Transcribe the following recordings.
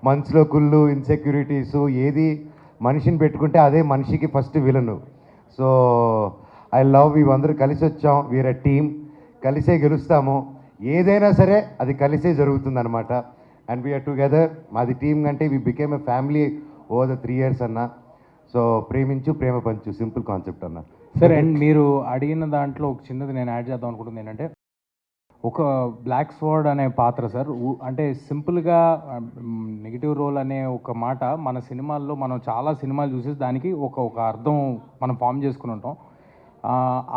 మనసులో కుళ్ళు ఇన్సెక్యూరిటీస్ ఏది మనిషిని పెట్టుకుంటే అదే మనిషికి first villain. So I love ఇవందరూ కలిసి వచ్చాం, వీఆర్ టీమ్, కలిసే గెలుస్తాము, ఏదైనా సరే అది కలిసే జరుగుతుందన్నమాట. అండ్ వీఆర్ టుగెదర్, మాది టీమ్ కంటే we became a family over the 3 years అన్న. సో ప్రేమించు ప్రేమ పంచు, సింపుల్ కాన్సెప్ట్ అన్న. సరే, అండ్ మీరు అడిగిన దాంట్లో ఒక చిన్నది నేను యాడ్ చేద్దాం అనుకుంటుంది ఏంటంటే, ఒక బ్లాక్ స్వార్డ్ అనే పాత్ర సార్, అంటే సింపుల్గా నెగిటివ్ రోల్ అనే ఒక మాట మన సినిమాల్లో మనం చాలా సినిమాలు చూసేసి దానికి ఒక అర్థం మనం ఫామ్ చేసుకుని ఉంటాం.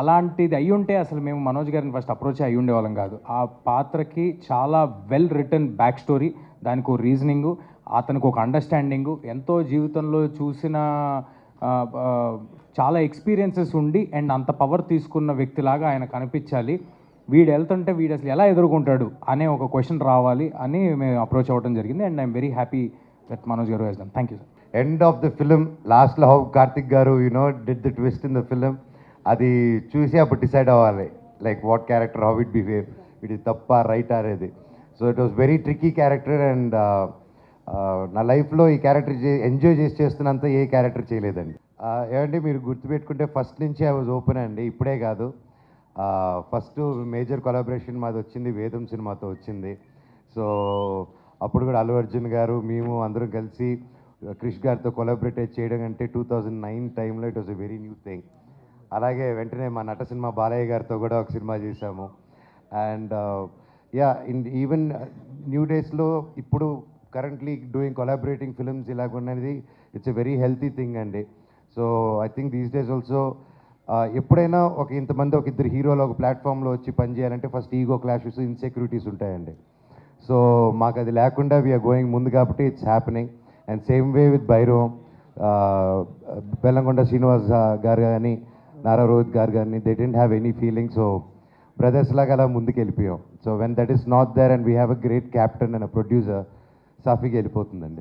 అలాంటిది అయ్యి ఉంటే అసలు మేము మనోజ్ గారిని ఫస్ట్ అప్రోచ్ అయ్యి ఉండేవాళ్ళం కాదు. ఆ పాత్రకి చాలా వెల్ రిటర్న్ బ్యాక్ స్టోరీ, దానికి ఒక రీజనింగు, అతనికి ఒక అండర్స్టాండింగు, ఎంతో జీవితంలో చూసిన చాలా ఎక్స్పీరియన్సెస్ ఉండి అండ్ అంత పవర్ తీసుకున్న వ్యక్తిలాగా ఆయన కనిపించాలి. వీడు వెళ్తుంటే వీడు అసలు ఎలా ఎదుర్కొంటాడు అనే ఒక క్వశ్చన్ రావాలి అని మేము అప్రోచ్ అవ్వడం జరిగింది. And I'm very happy that Manoj గారు he's done. Thank you sir. End of the film లాస్ట్లో హౌ కార్తిక్ గారు did the twist in the film, అది చూసి అప్పుడు డిసైడ్ అవ్వాలి like what character, how it behave, ఇది తప్ప రైట్ అనేది. So it was very tricky character. And నా లైఫ్లో ఈ క్యారెక్టర్ ఎంజాయ్ చేస్తున్నంత ఏ క్యారెక్టర్ చేయలేదండి. ఏమంటే మీరు గుర్తుపెట్టుకుంటే ఫస్ట్ నుంచి ఐ వాజ్ ఓపెన్ అండి, ఇప్పుడే కాదు. ఫస్ట్ మేజర్ కొలాబరేషన్ మాది వచ్చింది వేదం సినిమాతో వచ్చింది. సో అప్పుడు కూడా అల్లు అర్జున్ గారు మేము అందరం కలిసి క్రిష్ గారితో కొలాబరేట్ చేయడం అంటే 2009 టైంలో it was a very new thing. అలాగే వెంటనే మా నట సినిమా బాలయ్య గారితో కూడా ఒక సినిమా చేశాము. అండ్ ఈవెన్ న్యూ డేస్లో ఇప్పుడు కరెంట్లీ డూయింగ్ కొలాబరేటింగ్ ఫిల్మ్స్ ఇలాగున్నది it's a very healthy thing అండి. So I think these days also ఎప్పుడైనా ఇంతమంది ఒక ఇద్దరు హీరోలు ఒక ప్లాట్ఫామ్లో వచ్చి పనిచేయాలంటే ఫస్ట్ ఈగో క్లాషెస్, ఇన్సెక్యూరిటీస్ ఉంటాయండి. సో మాకు అది లేకుండా వీఆర్ గోయింగ్ ముందు కాబట్టి it's happening. And same way with Bhairavam, Bellamkonda Srinivas గారు కానీ నారా రోహిత్ గారు కానీ they didn't have any feeling. So brothers లాగా అలా ముందుకు వెళ్ళిపోయాం. So when that is not there and we have a great captain and a producer, సాఫీగా వెళ్ళిపోతుందండి.